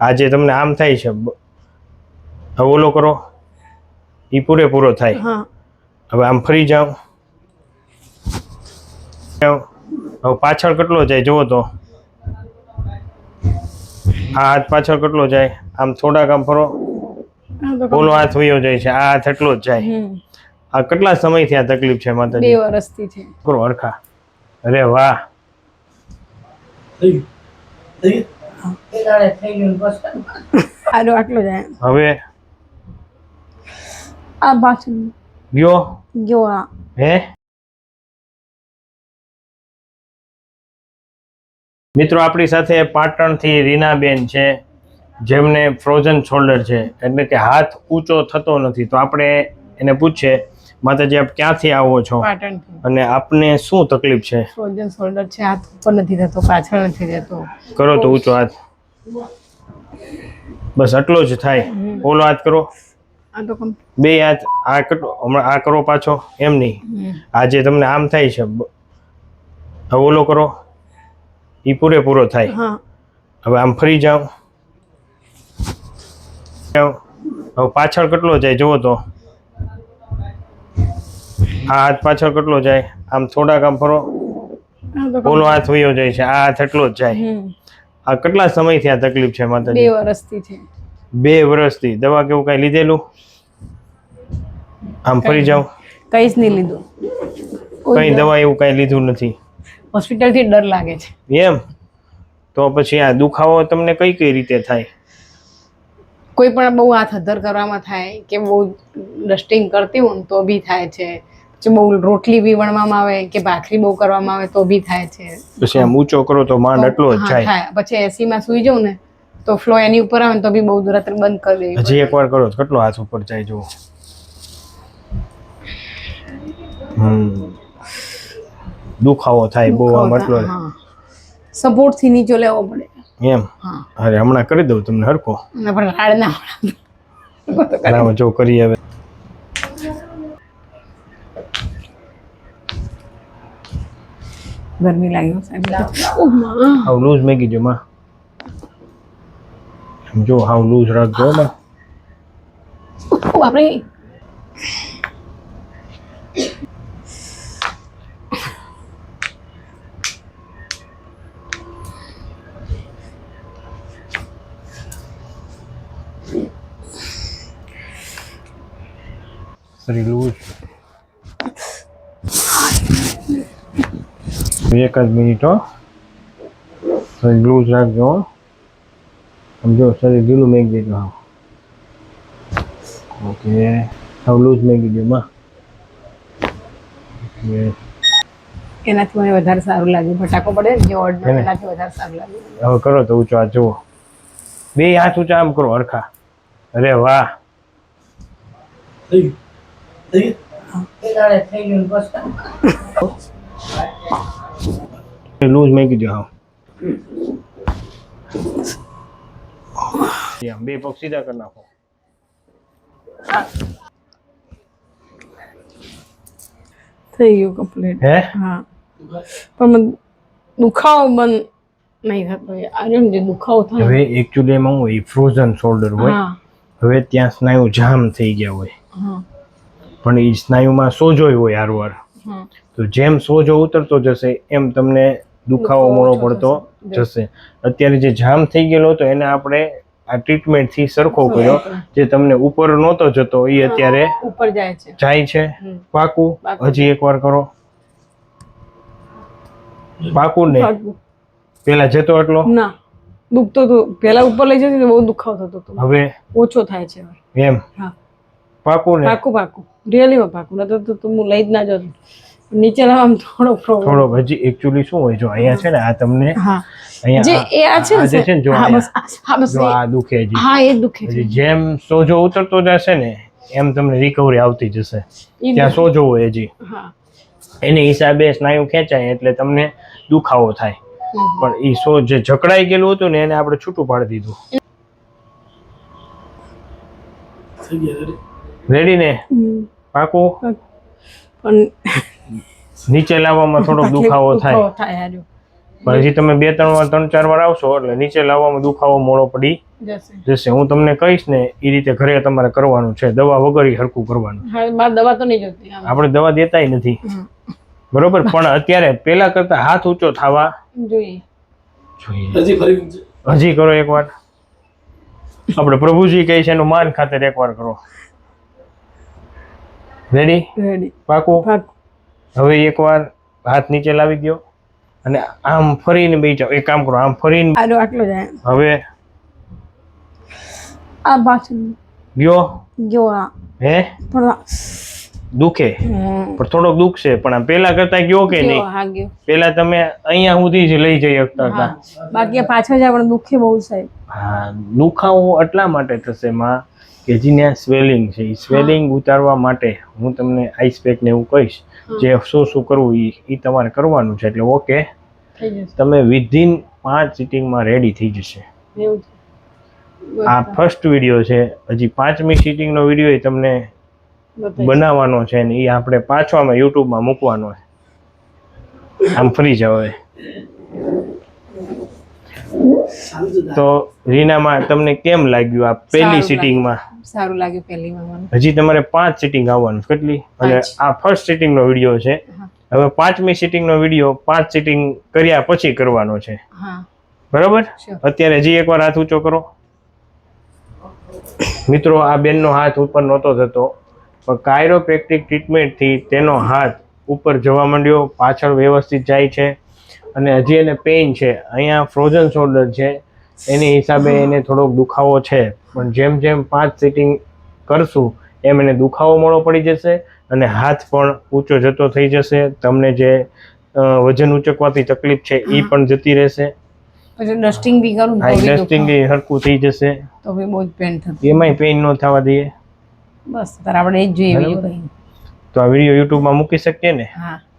આજે તમને આમ થાય છે, હવે ઓલો કરો, ઈ પૂરેપૂરો થાય. હવે આમ ફરી જાઓ, હવે પાછળ કેટલો જાય જુઓ તો, આ હાથ પાછળ કેટલો જાય, આમ થોડાક આમ ફરો, ઓલો હાથ વયો જાય છે, આ હાથ એટલો જ જાય. આ કેટલા સમયથી આ તકલીફ છે માતાજી? 2 વર્ષથી છે. કરો હરખા. અરે વાહ, આટલો જાય. હવે આ પાછળ ગયો આ હે? મિત્રો આપણી સાથે પાટણથી રીનાબેન છે, જેમને ફ્રોઝન શોલ્ડર છે, એટલે કે હાથ ઊંચો થતો નથી. તો આપણે એને પૂછીએ, માતાજી આપ ક્યાંથી આવો છો પાટણથી, અને આપને શું તકલીફ છે? ફ્રોઝન શોલ્ડર છે, હાથ ઉપર નથી થતો, પાછળ નથી જતો. કરો તો ઊંચો હાથ, બસ આટલો જ થાય. ઓલો હાથ કરો, આ તો બે હાથ. આ કેટલો, હમણાં આ કરો પાછો, એમ નહીં. આજે તમને આમ થાય છે, હવે ઓલો કરો, ઈ પૂરેપૂરો થાય. હવે આમ ફરી જાઓ, હવે પાછળ કેટલો જાય જુઓ તો, આ હાથ પાછળ કેટલો જાય, આમ થોડાક આમ ફરો, ઓલો હાથ વયો જાય છે, આ હાથ એટલો જ જાય. આ કેટલા સમયથી આ તકલીફ છે માતાજી? 2 વર્ષથી છે. 2 વર્ષથી. દવા કેવું કઈ લીધેલું? આમ ફરી જાઓ, કઈ જ નહીં લીધું, કઈ દવા એવું કઈ લીધું નથી. હોસ્પિટલ થી ડર લાગે છે. એમ? તો પછી આ દુખાવો તમને કઈ કઈ રીતે થાય? કોઈ પણ બહુ હાથ અધર કરવામાં થાય, કે બહુ ડસ્ટિંગ કરતી હું તો બી થાય છે, પછી બહુ રોટલી બી વણવામાં આવે કે ભાખરી બહુ કરવામાં આવે તો બી થાય છે. પછી આમ ઊંચો કરો તો માંડ એટલો જ થાય. પછી એસી માં સુઈ જાઉં ને તો ફ્લો એની ઉપર આવે ને તો બી બહુ રાત્રે બંધ કરી દેવી. હજી એકવાર કરો તો કેટલો હાથ ઉપર જાય જુઓ. દુખાવો થાય બહુ, આમ એટલો સપોર્ટ થી નીચો લેવો પડે એમ. અરે હમણાં કરી દઉં તમને હરખો. પણ રાડ ના જો કરી. હવે ગરમી લાગ્યો સાહેબ. હાવ લૂઝ મેગી જો માં, જો હાવ લૂઝ રાખજો માં. આપણે સરી લૂઝ. એક જ મિનિટ હો, સરી લૂઝ રાખજો. સમજો શરીર ઢીલું મેક દેજો. હા ઓકે, હાવ લૂઝ મેકી દો માં. એનાથી મને વધારે સારું લાગ્યું. ફટાકો પડે ને જે ઓર્ડર, એનાથી વધારે સારું લાગ્યું. હવે કરો તો ઊંચો હાથ જુઓ, 2 હાથ ઊંચા આમ કરો હરખા. અરે વાહ, લૂઝ મેકી દો. હા 2 પગ સીધા કરી નાખો. થઈ ગયું કમ્પ્લીટ. હે? હા, પણ મને દુખાવો બંધ નહીં થતો. આજે જે દુખાવો થાય હવે એકચ્યુઅલી એમાં હોય ફ્રોઝન શોલ્ડર હોય. હવે ત્યાં સ્નાયુ જામ થઈ ગયા હોય, પણ એ સ્નાયુમાં સોજો હોય હારવાર. તો જેમ સોજો ઉતરતો જશે એમ તમને દુખાવો મોડો પડતો જશે. અત્યારે જે જામ થઈ ગયેલો હતો એને આપણે આ ટ્રીટમેન્ટ થી સરખો કર્યો. જે તમને ઉપર નહોતો જતો એ અત્યારે ઉપર જાય છે. પાકું? હજી એકવાર કરો. પાકું ને? પેલા જતો એટલો ના દુખતો તો, પેલા ઉપર લઈ જતી બહુ દુખાવો થતો હતો, હવે ઓછો થાય છે એમ. પાકું ને? પાકું રિયલી માં પાકું. નતો તો હું લઈ જ ના જતો. નીચે લાવવામાં થોડો પ્રોબ્લેમ. થોડો હજી એકચ્યુઅલી શું હોય, જો અહીંયા છે ને આ તમને અહીંયા જે એ આ છે ને જો આ દુખે છે. હા એ દુખે છે. જેમ સોજો ઉતરતો જશે ને એમ તમને રિકવરી આવતી જશે. ત્યાં સોજો હોય હજી, એની હિસાબે સ્નાયુ ખેંચાય એટલે તમને દુખાવો થાય. પણ ઈ જે જકડાઈ ગયેલું હતું ને એને આપણે છૂટું પાડી દીધું. રેડી ને? પાકું? પણ નીચે લાવવામાં થોડોક દુખાવો થાય. પણ હજી તમે 2-3 વાર 3-4 વાર આવશો એટલે નીચે લાવવામાં દુખાવો મોડો પડી જશે. હું તમને કહીશ ને એ રીતે ઘરે તમારે કરવાનું છે, દવા વગર હરખું કરવાનું. દવા તો નહીં જોતી, આપણે દવા દેતાય નથી, બરોબર. પણ અત્યારે પેલા કરતા હાથ ઊંચો થવા જોઈએ. હજી કરો એકવાર. આપણે પ્રભુજી કહે છે એનું માન ખાતર એકવાર કરો. રેડી? પાકું? હવે એકવાર હાથ નીચે લાવી દો અને આમ ફરીને બેસી જાઓ. એક કામ કરો, આમ ફરીને આટલો જાય. હવે આ પાછળ ગયો હે દુખે પણ થોડોક દુખશે, પણ આ પેલા કરતા ગયો કે નહીં? પેલા તમે અહીંયા સુધી જ લઈ જઈ શકતા હતા, બાકી પાછળ જાય પણ દુખે બહુ સાહેબ. હા, દુખાવો એટલા માટે થશે માં કે જેને સ્વેલિંગ છે, એ સ્વેલિંગ ઉતારવા માટે હું તમને આઈસ પેક ને એવું કહીશ, જે શું કરવું એ તમારે કરવાનું છે. એટલે ઓકે, તમે વિધિન 5 સિટિંગમાં રેડી થઈ જશે. આ ફર્સ્ટ વિડીયો છે, હજી 5મી સિટિંગનો વિડીયો એ તમને બનાવવાનો છે ને એ આપણે પાછવામાં યુટ્યુબમાં મૂકવાનો છે. આમ ફરી જાવ. હવે તો રીનામાં તમને કેમ લાગ્યું આ પહેલી સિટિંગમાં? સારું લાગ્યું પહેલીમાં. હજી તમારે 5 સિટિંગ આવવાનું. કેટલી? અને આ ફર્સ્ટ સિટિંગનો વિડીયો છે. હવે 5મી સિટિંગનો વિડીયો 5 સિટિંગ કર્યા પછી કરવાનો છે, બરાબર? અત્યારે હજી એકવાર હાથ ઊંચો કરો. મિત્રો, આ બેનનો હાથ ઉપર નહોતો થતો, પણ કાયરોપ્રેક્ટિક ટ્રીટમેન્ટથી તેનો હાથ ઉપર જવા માંડ્યો, પાછળ વ્યવસ્થિત જાય છે. અને હજી એને પેઇન છે, અહીંયા ફ્રોઝન શોલ્ડર છે, એની હિસાબે એને થોડોક દુખાવો છે. પણ જેમ જેમ 5 સિટિંગ કરશું એમ એને દુખાવો મોડો પડી જશે અને હાથ પણ ઊંચો જતો થઈ જશે. તમને જે વજન ઉચકવાથી તકલીફ છે એ પણ જતી રહેશે. ડસ્ટિંગ બી કરું, ડસ્ટિંગ હરખું થઈ જશે, તો બી બહુ જ પેન થતું. એમાંય પેઇન ન થવા દઈએ. બસ આપણે એ જ જોઈએ, બીજું કંઈ. તો આ વિડીયો યુટ્યુબમાં મૂકી શકીએ ને?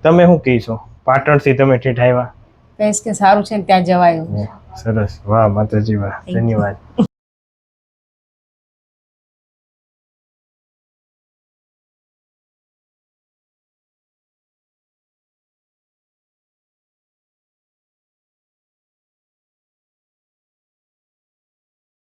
તમે શું કહીશો? પાટણથી તમે ઠેઠ આવ્યા, કહીશ કે સારું છે ને ત્યાં જવાય. સરસ, વાહ માતાજી વાહ, ધન્યવાદ.